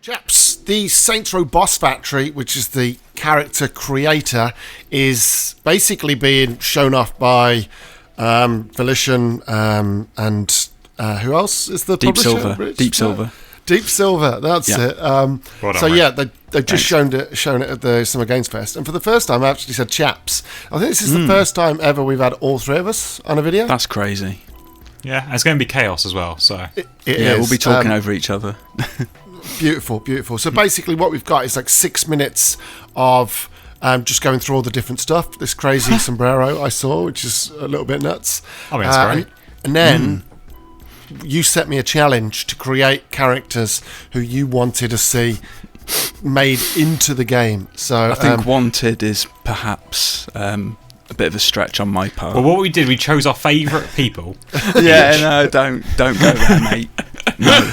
Chaps, the Saints Row Boss Factory, which is the character creator, is basically being shown off by Volition and who else is the Deep publisher? Silver. Deep Silver. Deep Silver, that's it. They've just shown it at the Summer Games Fest, and for the first time I actually said chaps. I think this is the first time ever we've had all three of us on a video. That's crazy. Yeah, and it's going to be chaos as well, so... It is. We'll be talking over each other. Beautiful, beautiful. So basically what we've got is like 6 minutes of just going through all the different stuff. This crazy sombrero I saw, which is a little bit nuts. I mean, that's great. And then you set me a challenge to create characters who you wanted to see made into the game. So I think wanted is perhaps a bit of a stretch on my part. Well, what we did, we chose our favourite people. No, don't go there, mate. No.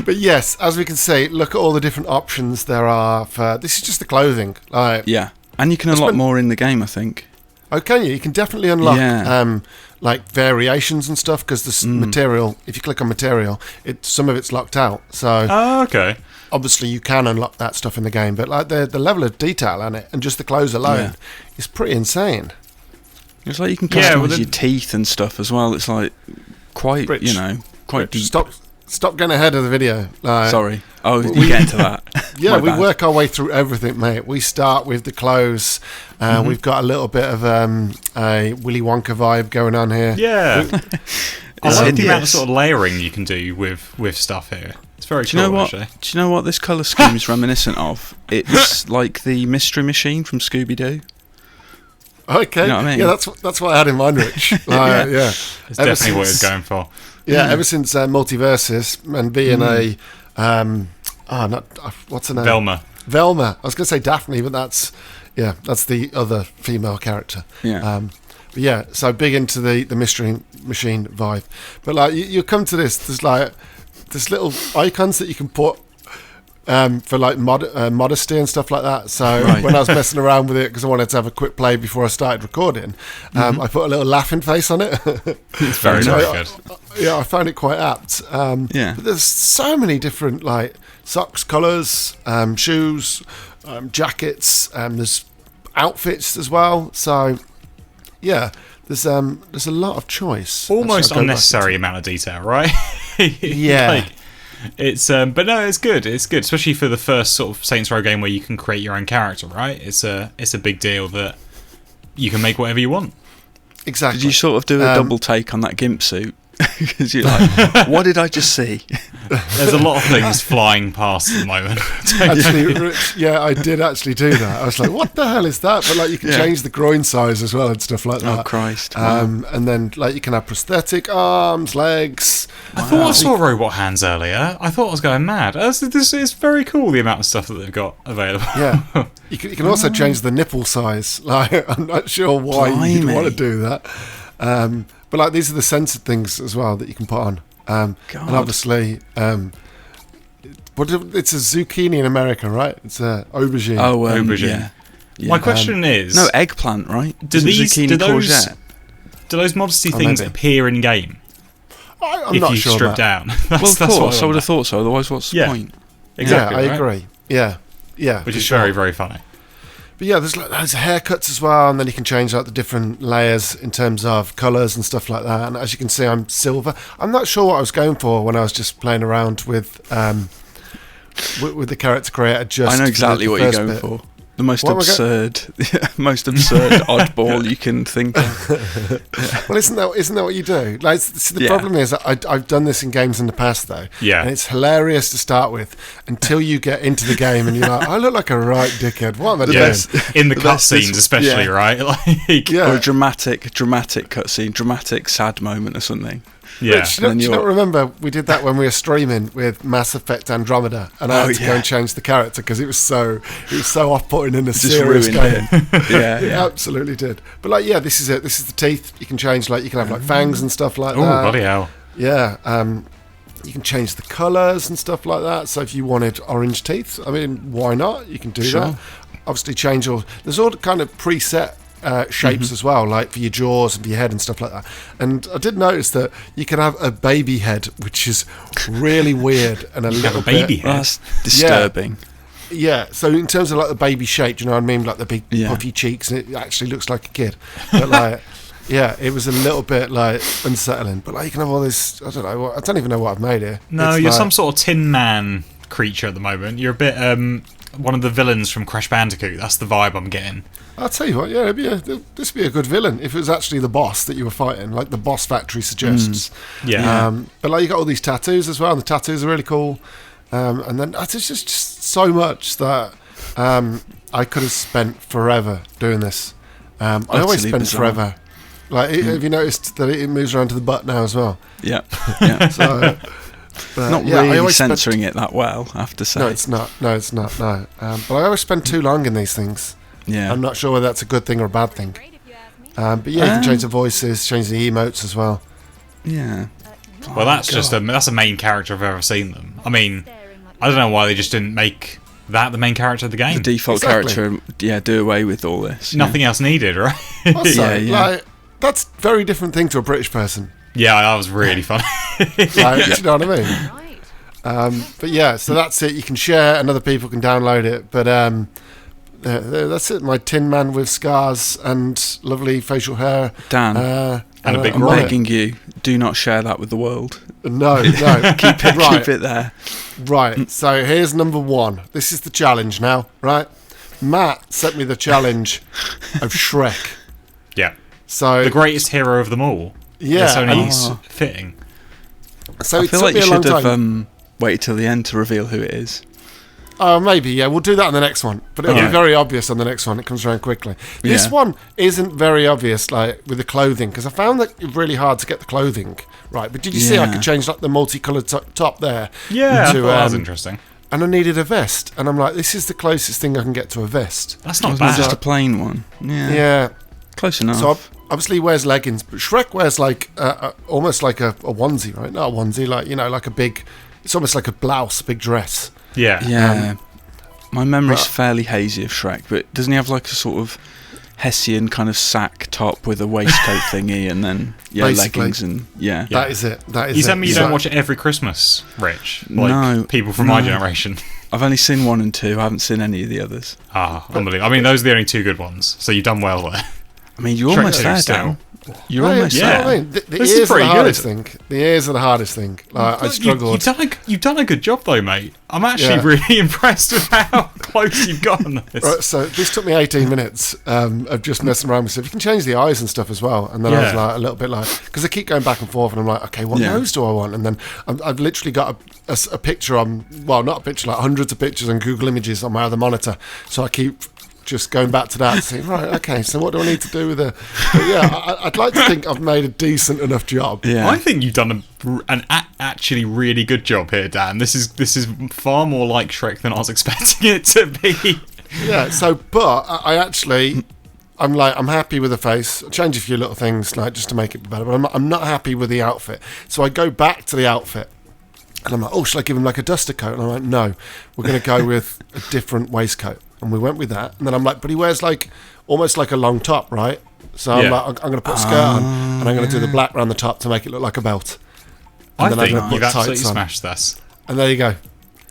But yes, as we can see, look at all the different options there are for... This is just the clothing. Yeah, and you can unlock more in the game, I think. Oh, can you? You can definitely unlock like variations and stuff, because the material, if you click on material, some of it's locked out. So okay. Obviously you can unlock that stuff in the game, but like the level of detail on it and just the clothes alone is pretty insane. It's like you can customise your teeth and stuff as well. It's like quite, Rich, quite deep. Stop getting ahead of the video. Sorry. Oh, you get into that. Yeah, we work our way through everything, mate. We start with the clothes. We've got a little bit of a Willy Wonka vibe going on here. Yeah. I like the amount of sort of layering you can do with stuff here. It's very cool, actually. Do you know what this colour scheme is reminiscent of? It's like the Mystery Machine from Scooby-Doo. Okay. You know what I mean? Yeah, that's what I had in mind, Rich. Yeah. It's definitely what it's going for. Yeah, ever since Multiversus and being what's her name? Velma. I was going to say Daphne, but that's the other female character. Yeah. But yeah, so big into the Mystery Machine vibe. But like you come to there's like this little icons that you can put for like modesty and stuff like that. So when I was messing around with it, because I wanted to have a quick play before I started recording, I put a little laughing face on it. It's very good. I found it quite apt. But there's so many different like socks, colours, shoes, jackets, there's outfits as well. So yeah, there's a lot of choice. Almost unnecessary amount of detail, right? Yeah. It's but no, it's good, especially for the first sort of Saints Row game where you can create your own character, right? It's a big deal that you can make whatever you want. Exactly. Did you sort of do a double take on that gimp suit? Because you're like, what did I just see? There's a lot of things flying past at the moment. Actually, Rich, I did actually do that. I was like, what the hell is that? But like you can change the groin size as well and stuff like that. Oh, Christ. And then like you can have prosthetic arms, legs. I thought I saw robot hands earlier. I thought I was going mad. This is very cool, the amount of stuff that they've got available. Yeah. You can also change the nipple size. Like, I'm not sure why you'd want to do that. But like these are the censored things as well that you can put on. And obviously, it's a zucchini in America, right? It's a aubergine. Oh, aubergine. Yeah. My question is... No, eggplant, right? Do those modesty things appear in game? I'm not sure. If you strip down. Well, of course, I would have thought so. Otherwise, what's the point? Exactly. Yeah, I agree. Yeah. Which is very, very funny. But yeah, there's haircuts as well, and then you can change like the different layers in terms of colours and stuff like that. And as you can see, I'm silver. I'm not sure what I was going for when I was just playing around with the character creator. I know exactly what you're going for. The most absurd oddball you can think of. Well, isn't that what you do? Like, the problem is I've done this in games in the past, though. Yeah. And it's hilarious to start with until you get into the game and you're like, I look like a right dickhead. What am I doing? In the cutscenes, especially, right? Like, or a dramatic cutscene, dramatic sad moment or something. Yeah. Rich, do you not remember we did that when we were streaming with Mass Effect Andromeda, and I had to go and change the character because it was so off-putting in a serious game. It absolutely did. But like, this is it. This is the teeth. You can change, like you can have like fangs and stuff like that. Oh, bloody hell! Yeah. You can change the colours and stuff like that. So if you wanted orange teeth, I mean, why not? You can do that. Obviously, change all. There's all kind of preset shapes as well, like for your jaws and for your head and stuff like that. And I did notice that you can have a baby head, which is really weird and a little baby bit. head. That's disturbing. Yeah, so in terms of like the baby shape, do you know what I mean? Like the big puffy cheeks, and it actually looks like a kid. But like, yeah, it was a little bit like unsettling. But like, you can have all this. I don't know. I don't even know what I've made here. No, It's you're like, some sort of Tin Man creature at the moment. You're a bit one of the villains from Crash Bandicoot. That's the vibe I'm getting. I'll tell you what. Yeah, this would be a good villain if it was actually the boss that you were fighting, like the boss factory suggests. Yeah. But like, you got all these tattoos as well, and the tattoos are really cool. And then it's just so much that I could have spent forever doing this. I always spend bizarre. forever. Like, have you noticed that it moves around to the butt now as well? Yeah. Yeah. So, but, Not yeah, I really always censoring it that well, I have to say. No, it's not. No. But I always spend too long in these things. Yeah. I'm not sure whether that's a good thing or a bad thing. But yeah, you can change the voices, change the emotes as well. Yeah. Well, that's that's a main character if I've ever seen them. I mean, I don't know why they just didn't make that the main character of the game. The default character, do away with all this. Nothing else needed, right? Also, Yeah. like, that's a very different thing to a British person. Yeah, that was really funny. Like, do you know what I mean? But yeah, so that's it. You can share and other people can download it. But that's it. My Tin Man with scars and lovely facial hair. Dan, and a big I'm Right. begging you, do not share that with the world. No. Keep it there. Right, so here's number one. This is the challenge now, right? Matt sent me the challenge of Shrek. Yeah. So The greatest hero of them all. yeah, It's only Oh. fitting. so I it feel took like me you a long should have time. waited till the end to reveal who it is. Oh, maybe, yeah. We'll do that on the next one. But it'll be Yeah. very obvious on the next one. It comes around quickly. This Yeah. one isn't very obvious, like, with the clothing, because I found that really hard to get the clothing right. But did you see I Yeah. could change, like, the multicoloured top there? Yeah, to, that was interesting. And I needed a vest. And I'm like, this is the closest thing I can get to a vest. That's Wasn't not it just a bad. plain one? Yeah. Yeah. Close enough. So obviously he wears leggings, but Shrek wears, like, almost like a onesie, right? Not a onesie, like, you know, like a big... It's almost like a blouse, a big dress. Yeah. yeah. My memory's but- fairly hazy of Shrek, but doesn't he have like a sort of Hessian kind of sack top with a waistcoat thingy and then Basically. leggings and Yeah. That is it. That is You it. tell me you So- don't watch it every Christmas, Rich. Like No, people from my no. generation. I've only seen 1 and 2. I haven't seen any of the others. Unbelievable. I mean, those are the only two good ones, so you've done well there. I mean, you're Shrek almost 2 there, still. Dan. You're No, almost you know yeah. what I mean? The This is ears are the pretty hardest good. thing. The ears are the hardest thing. Like, I struggled. You've done a good job though, mate. I'm actually Yeah. really impressed with how close you've got on this. Right, so this took me 18 minutes of just messing around with stuff. You can change the eyes and stuff as well. And then I was Yeah. like a little bit like, because I keep going back and forth, and I'm like, okay, what Yeah. nose do I want? And then I've literally got a picture on, well, not a picture, like hundreds of pictures on Google Images on my other monitor. So I keep just going back to that and saying, right, okay, so what do I need to do with it? But yeah, I'd like to think I've made a decent enough job. Yeah. I think you've done an actually really good job here, Dan. This is far more like Shrek than I was expecting it to be. Yeah, so, but I actually, I'm happy with the face. I change a few little things, like, just to make it better, but I'm not happy with the outfit. So I go back to the outfit, and I'm like, oh, should I give him like a duster coat? And I'm like, no, we're going to go with a different waistcoat. And we went with that. And then I'm like, but he wears like, almost like a long top, right? So I'm Yeah. like, I'm going to put a skirt on, and I'm going to do the black around the top to make it look like a belt. I then I'm think gonna you've put absolutely tights on. smashed this. And there you go.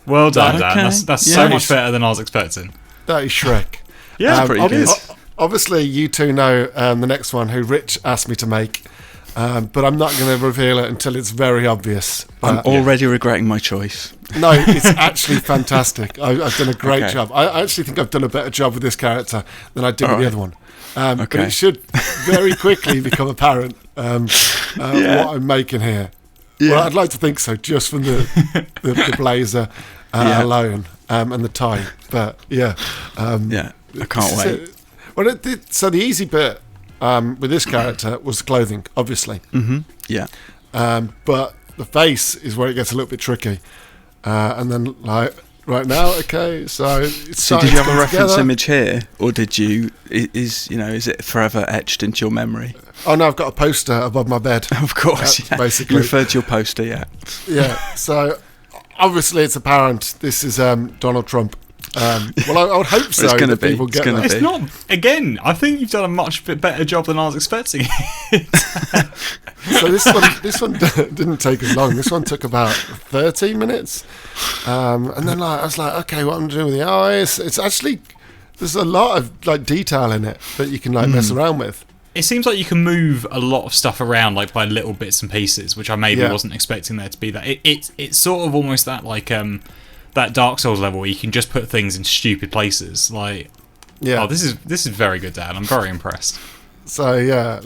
Well done, Okay. Dan. That's Yeah. so much better than I was expecting. That is Shrek. Yeah, pretty it good. is. Obviously, you two know the next one, who Rich asked me to make, but I'm not going to reveal it until it's very obvious. I'm But, already regretting my choice. no, it's actually fantastic. I've done a great Okay. job. I actually think I've done a better job with this character than I did with the Alright. other one. But Okay. it should very quickly become apparent what I'm making here. Well, I'd like to think so, just from the blazer Yeah. alone and the tie. But yeah. Yeah, I can't This is wait. it. Well, so the easy bit with this character was the clothing, obviously. Yeah. But the face is where it gets a little bit tricky. And then, like, right now, okay, so it's So starting did you to have a come reference together. image here, or did you? Is it forever etched into your memory? Oh, no, I've got a poster above my bed. Of course, yeah. basically. You referred to your poster, yeah. Yeah, so obviously it's apparent this is Donald Trump. Well, I would hope so. It's gonna that be. People It's get gonna that. be. It's not. Again, I think you've done a much bit better job than I was expecting. So this one didn't take as long. This one took about 13 minutes, and then I was like, okay, what I'm doing with the eyes? It's actually there's a lot of like detail in it that you can like mess around with. It seems like you can move a lot of stuff around, like by little bits and pieces, which I maybe wasn't expecting there to be. That it's sort of almost that like that Dark Souls level where you can just put things in stupid places. Like, oh, this is very good, Dan. I'm very impressed. So yeah,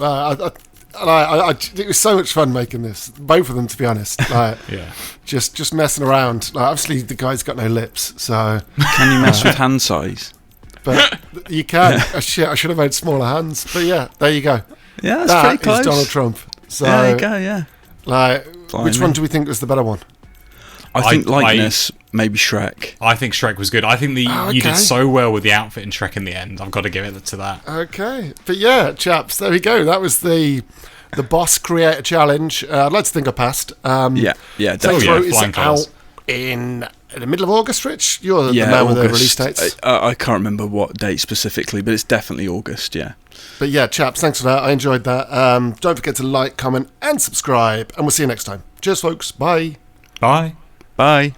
it was so much fun making this. Both of them, to be honest. Like, Yeah. just messing around. Like, obviously, the guy's got no lips, so. Can you mess with hand size? But you can. Shit, I should have made smaller hands. But yeah, there you go. Yeah, that's pretty close. Is Donald Trump. So, there you go. Yeah. Like, Blimey. which one do we think was the better one? I think likeness, maybe Shrek. I think Shrek was good. I think you did so well with the outfit in Shrek in the end. I've got to give it to that. Okay, but yeah, chaps, there we go. That was the Boss Creator Challenge. I'd like to think I passed. Yeah, definitely. Saints Row is flying colours. out in the middle of August, Rich? You're the man with the release dates. I can't remember what date specifically, but it's definitely August, yeah. But yeah, chaps, thanks for that. I enjoyed that. Don't forget to like, comment, and subscribe, and we'll see you next time. Cheers, folks. Bye. Bye. Bye.